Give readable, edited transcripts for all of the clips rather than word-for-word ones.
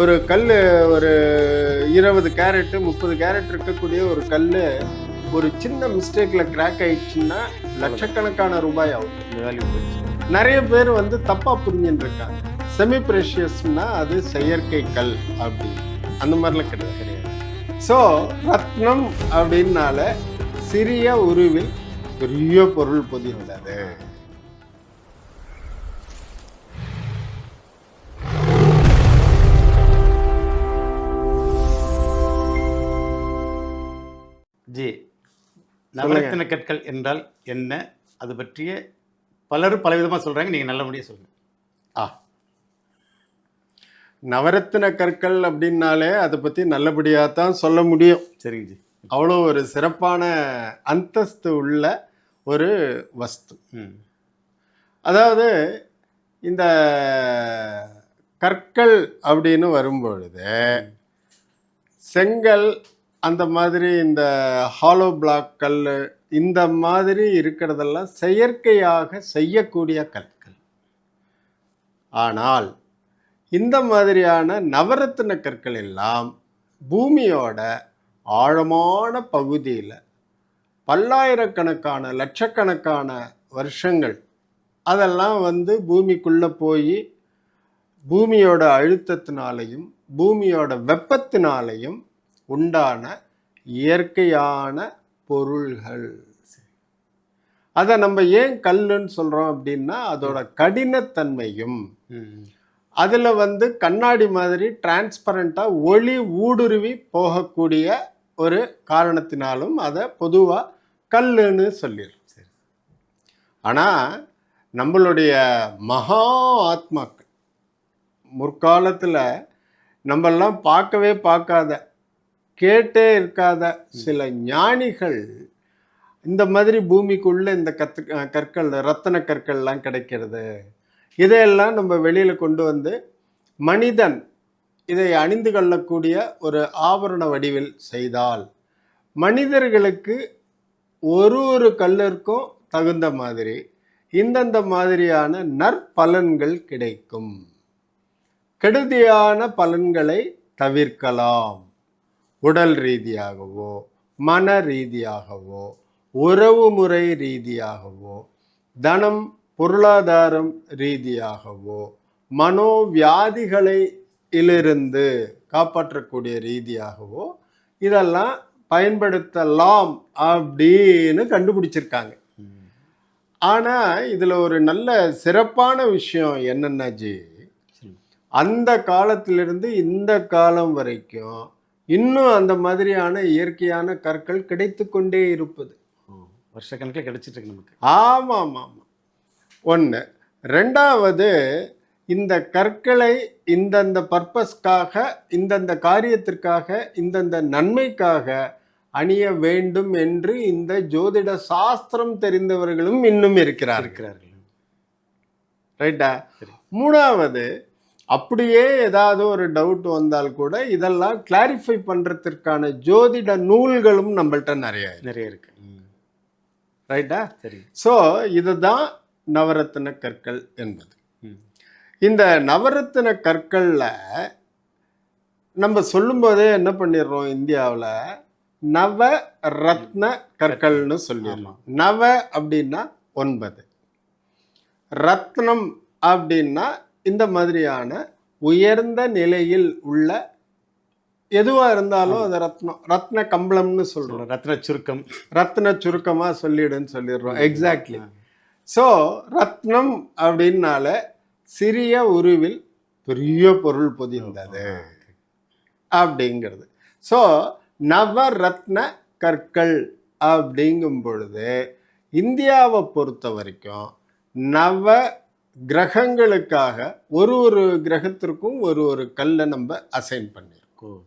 ஒரு கல் ஒரு 20 கேரட்டு 30 கேரட் இருக்கக்கூடிய ஒரு கல் ஒரு சின்ன மிஸ்டேக்ல கிராக் ஆயிடுச்சுன்னா லட்சக்கணக்கான ரூபாய் ஆகும். வேல்யூ போயிடுச்சு. நிறைய பேர் வந்து தப்பா புரிஞ்சுட்டு இருக்காங்க. செமி ப்ரெஷியஸ்னா அது செயற்கை கல் அப்படி அந்த மாதிரிலாம் கிடையாது. ஸோ ரத்னம் அப்படின்னால சிறிய உருவில் பெரிய பொருள் பொதிந்தது. ஜி, நவரத்தின கற்கள் என்றால் என்ன? அது பற்றிய பலரும் பலவிதமாக சொல்கிறாங்க. நீங்கள் நல்லபடியாக சொல்லுங்கள். நவரத்தின கற்கள் அப்படின்னாலே அதை பற்றி நல்லபடியாக தான் சொல்ல முடியும். சரிங்க ஜி. அவ்வளோ ஒரு சிறப்பான அந்தஸ்து உள்ள ஒரு வஸ்து. அதாவது இந்த கற்கள் அப்படின்னு வரும்பொழுது செங்கல் அந்த மாதிரி இந்த ஹாலோ பிளாக் கல் இந்த மாதிரி இருக்கிறதெல்லாம் செயற்கையாக செய்யக்கூடிய கற்கள். ஆனால் இந்த மாதிரியான நவரத்தின கற்கள் எல்லாம் பூமியோட ஆழமான பகுதியில் பல்லாயிரக்கணக்கான லட்சக்கணக்கான வருஷங்கள் அதெல்லாம் வந்து பூமிக்குள்ளே போய் பூமியோட அழுத்தத்தினாலையும் பூமியோட வெப்பத்தினாலையும் உண்டான இயற்கையான பொருள்கள். அதை நம்ம ஏன் கல்லுன்னு சொல்கிறோம் அப்படின்னா அதோட கடினத்தன்மையும் அதில் வந்து கண்ணாடி மாதிரி டிரான்ஸ்பரண்ட்டாக ஒளி ஊடுருவி போகக்கூடிய ஒரு காரணத்தினாலும் அதை பொதுவாக கல்லுன்னு சொல்லிடுறோம். சரி. ஆனால் நம்மளுடைய மகா ஆத்மாக்கள் முற்காலத்தில் நம்மெல்லாம் பார்க்கவே பார்க்காத கேட்டே இருக்காத சில ஞானிகள் இந்த மாதிரி பூமிக்குள்ளே இந்த கற்கள் ரத்தன கற்கள்லாம் கிடைக்கிறது, இதையெல்லாம் நம்ம வெளியில் கொண்டு வந்து மனிதன் இதை அணிந்து கொள்ளக்கூடிய ஒரு ஆபரண வடிவில் செய்தால் மனிதர்களுக்கு ஒரு கல்லிற்கும் தகுந்த மாதிரி இந்தந்த மாதிரியான நற்பலன்கள் கிடைக்கும். கெடுதியான பலன்களை தவிர்க்கலாம். உடல் ரீதியாகவோ மன ரீதியாகவோ உறவு முறை ரீதியாகவோ தனம் பொருளாதாரம் ரீதியாகவோ மனோவியாதிகளிலிருந்து காப்பாற்றக்கூடிய ரீதியாகவோ இதெல்லாம் பயன்படுத்தலாம் அப்படின்னு கண்டுபிடிச்சிருக்காங்க. ஆனால் இதில் ஒரு நல்ல சிறப்பான விஷயம் என்னென்னா ஜி, அந்த காலத்திலிருந்து இந்த காலம் வரைக்கும் இன்னும் அந்த மாதிரியான இயற்கையான கற்கள் கிடைத்து கொண்டே இருப்பது. வருஷக்கணக்கில் கிடைச்சிட்டு இருக்கு நமக்கு. ஆமாம் ஆமாம் ஆமாம். ஒன்று. ரெண்டாவது, இந்த கற்களை இந்தந்த பர்பஸ்க்காக இந்தந்த காரியத்திற்காக இந்தந்த நன்மைக்காக அணிய வேண்டும் என்று இந்த ஜோதிட சாஸ்திரம் தெரிந்தவர்களும் இன்னும் இருக்கிறார்கள். ரைட்டா? மூணாவது, அப்படியே ஏதாவது ஒரு டவுட் வந்தால் கூட இதெல்லாம் கிளாரிஃபை பண்ணுறதுக்கான ஜோதிட நூல்களும் நம்மள்ட்ட நிறைய இருக்கு. ரைட்டா? சரி. ஸோ இதுதான் நவரத்தின கற்கள் என்பது. இந்த நவரத்தின கற்களில் நம்ம சொல்லும்போதே என்ன பண்ணிடுறோம், இந்தியாவில் நவரத்ன கற்கள்னு சொல்லிடலாம். நவ அப்படின்னா 9, ரத்னம் அப்படின்னா இந்த மாதிரியான உயர்ந்த நிலையில் உள்ள எதுவாக இருந்தாலும் அது ரத்னம், ரத்ன கம்பளம்னு சொல்கிறோம். ரத்ன சுருக்கமாக சொல்லிடுன்னு சொல்லிடுறோம். எக்ஸாக்ட்லி. ஸோ ரத்னம் அப்படின்னால சிறிய உருவில் பெரிய பொருள் பொதிந்தது அப்படிங்கிறது. ஸோ நவரத்ன கற்கள் அப்படிங்கும் பொழுது இந்தியாவை பொறுத்த வரைக்கும் நவ கிரகங்களுக்காக ஒரு கிரகத்திற்கும் ஒரு கல்லை நம்ம அசைன் பண்ணியிருக்கோம்.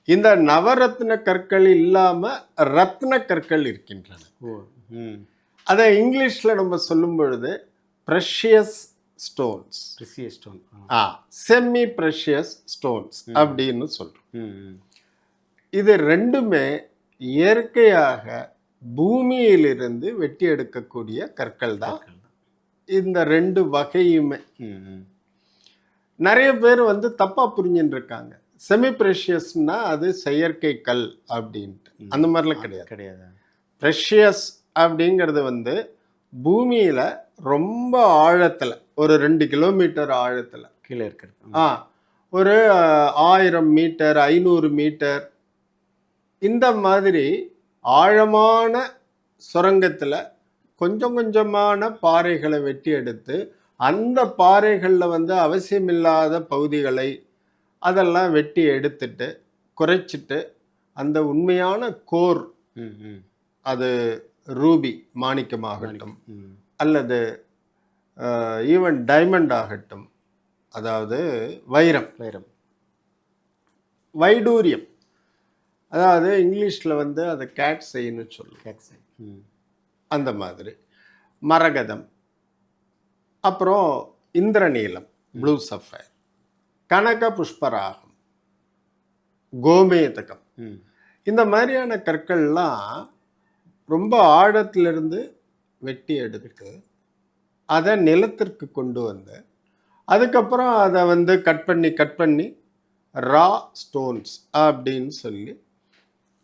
இந்த நவரத்ன கற்கள் இல்லாமல் ரத்ன கற்கள் இருக்கின்றன. அதை இங்கிலீஷில் நம்ம சொல்லும் பொழுது precious stones, semi precious stones அப்படின்னு சொல்கிறோம். இது ரெண்டுமே இயற்கையாக பூமியிலிருந்து வெட்டி எடுக்கக்கூடிய கற்கள் தான் இந்த ரெண்டு வகையுமே. நிறைய பேர் வந்து தப்பா புரிஞ்சுட்டு இருக்காங்க. செமி ப்ரெஷியஸ்னா அது செயற்கை கல் அப்படின்ட்டு. அந்த மாதிரிலாம் கிடையாது. கிடையாது. ப்ரெஷியஸ் அப்படிங்கிறது வந்து பூமியில ரொம்ப ஆழத்துல, ஒரு 2 கிலோமீட்டர் ஆழத்துல, கீழே இருக்கிறது. ஒரு 1000 மீட்டர், 500 மீட்டர், இந்த மாதிரி ஆழமான சுரங்கத்துல கொஞ்சம் கொஞ்சமான பாறைகளை வெட்டி எடுத்து, அந்த பாறைகள்ல வந்து அவசியமில்லாத பகுதிகளை அதெல்லாம் வெட்டி எடுத்துட்டு குறைச்சிட்டு, அந்த உண்மையான கோர், அது ரூபி மாணிக்கமாகட்டும் அல்லது ஈவன் டைமண்ட் ஆகட்டும், அதாவது வைரம், வைடூரியம், அதாவது இங்கிலீஷில் வந்து அதை கேட்ஸைன்னு சொல்லுவோம். அந்த மாதிரி மரகதம், அப்புறம் இந்திரநீலம், ப்ளூ சஃபயர், கனக புஷ்பராகம், கோமேதகம், இந்த மாதிரியான கற்கள்லாம் ரொம்ப ஆழத்திலிருந்து வெட்டி எடுத்து அதை நிலத்திற்கு கொண்டு வந்து அதுக்கப்புறம் அதை வந்து கட் பண்ணி ரா ஸ்டோன்ஸ் அப்படின்னு சொல்லி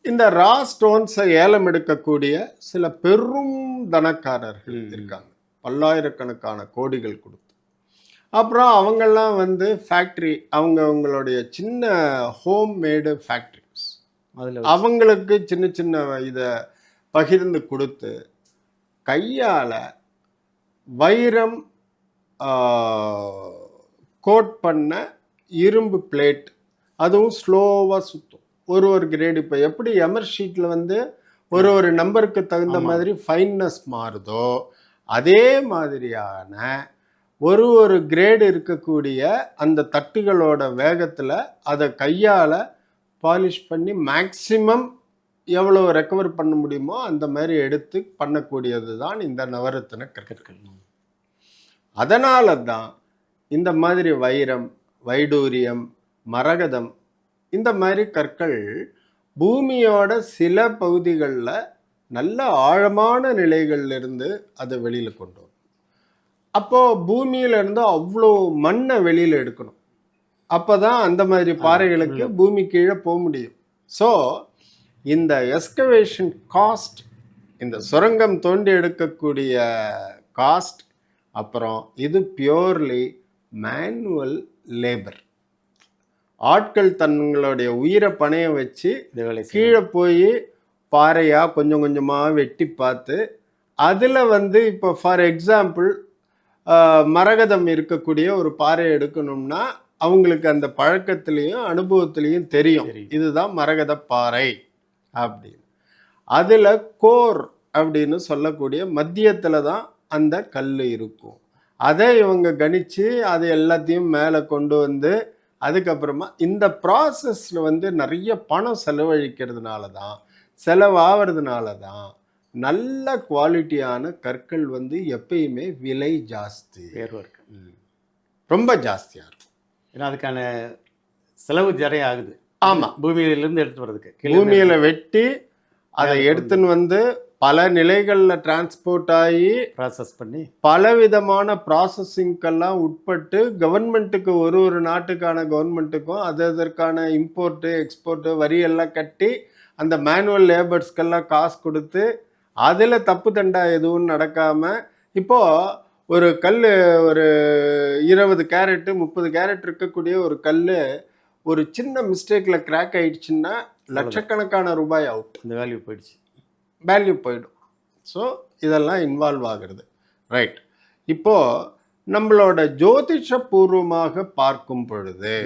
இந்த ரா ஸ்டோன்ஸை ஏலம் எடுக்கக்கூடிய சில பெரும் தனக்காரர்கள் இருக்காங்க, பல்லாயிரக்கணக்கான கோடிகள் கொடுத்து. அப்புறம் அவங்கெல்லாம் வந்து ஃபேக்ட்ரி, அவங்களுடைய சின்ன ஹோம் மேடு ஃபேக்ட்ரிஸ், அவங்களுக்கு சின்ன சின்ன இதை பகிர்ந்து கொடுத்து கையால் வைரம் கோட் பண்ண இரும்பு பிளேட், அதுவும் ஸ்லோவாக சுற்றும். ஒரு கிரேடு, இப்போ எப்படி எமர் ஷீட்டில் வந்து ஒரு நம்பருக்கு தகுந்த மாதிரி ஃபைன்னஸ் மாறுதோ, அதே மாதிரியான ஒரு கிரேடு இருக்கக்கூடிய அந்த தட்டுகளோட வேகத்தில் அதை கையால் பாலிஷ் பண்ணி மேக்சிமம் எவ்வளோ ரெக்கவர் பண்ண முடியுமோ அந்த மாதிரி எடுத்து பண்ணக்கூடியது தான் இந்த நவரத்தின கற்கள். அதனால தான் இந்த மாதிரி வைரம், வைடூரியம், மரகதம், இந்த மாதிரி கற்கள் பூமியோட சில பகுதிகளில் நல்ல ஆழமான நிலைகள்லேருந்து அதை வெளியில் கொண்டு வரும். அப்போது பூமியிலேருந்து அவ்வளோ மண்ணை வெளியில் எடுக்கணும், அப்போ தான் அந்த மாதிரி பாறைகளுக்கு பூமி கீழே போக முடியும். ஸோ இந்த எஸ்கவேஷன் காஸ்ட், இந்த சுரங்கம் தோண்டி எடுக்கக்கூடிய காஸ்ட், அப்புறம் இது பியோர்லி மேனுவல் லேபர். ஆட்கள் தங்களுடைய உயிரை பணைய வச்சு கீழே போய் பாறையாக கொஞ்சம் கொஞ்சமாக வெட்டி பார்த்து அதில் வந்து இப்போ ஃபார் எக்ஸாம்பிள் மரகதம் இருக்கக்கூடிய ஒரு பாறையை எடுக்கணும்னா அவங்களுக்கு அந்த பழக்கத்திலையும் அனுபவத்திலையும் தெரியும் இதுதான் மரகத பாறை அப்படின்னு. அதில் கோர் அப்படின்னு சொல்லக்கூடிய மத்தியத்தில் தான் அந்த கல் இருக்கும். அதை இவங்க கணிச்சு அதை எல்லாத்தையும் மேலே கொண்டு வந்து அதுக்கப்புறமா இந்த ப்ராசஸில் வந்து நிறைய பணம் செலவழிக்கிறதுனால தான், செலவாகிறதுனால தான் நல்ல குவாலிட்டியான கற்கள் வந்து எப்பயுமே விலை ஜாஸ்தி, ரொம்ப ஜாஸ்தியாக இருக்கும். ஏன்னா அதுக்கான செலவு நிறைய ஆகுது. ஆமாம், பூமியிலிருந்து எடுத்து வர்றதுக்கு, பூமியில் வெட்டி அதை எடுத்துன்னு வந்து பல நிலைகளில் டிரான்ஸ்போர்ட் ஆகி ப்ராசஸ் பண்ணி பலவிதமான ப்ராசஸிங்கெல்லாம் உட்பட்டு கவர்மெண்ட்டுக்கு ஒரு நாட்டுக்கான கவர்மெண்ட்டுக்கும் அதற்கான இம்போர்ட்டு எக்ஸ்போர்ட்டு வரியெல்லாம் கட்டி அந்த மேனுவல் லேபர்ஸ்க்கெல்லாம் காசு கொடுத்து அதில் தப்பு தண்டா எதுவும் நடக்காமல் இப்போது ஒரு கல் ஒரு 20 கேரட்டு 30 கேரட் இருக்கக்கூடிய ஒரு கல் ஒரு சின்ன மிஸ்டேக்கில் கிராக் ஆயிடுச்சுன்னா லட்சக்கணக்கான ரூபாய் அவுட், இந்த வேல்யூ போயிடுச்சு, வேல்யூ போயிடும். ஸோ இதெல்லாம் இன்வால்வ் ஆகிறது. ரைட். இப்போது நம்மளோட ஜோதிஷ பூர்வமாக பார்க்கும் பொழுது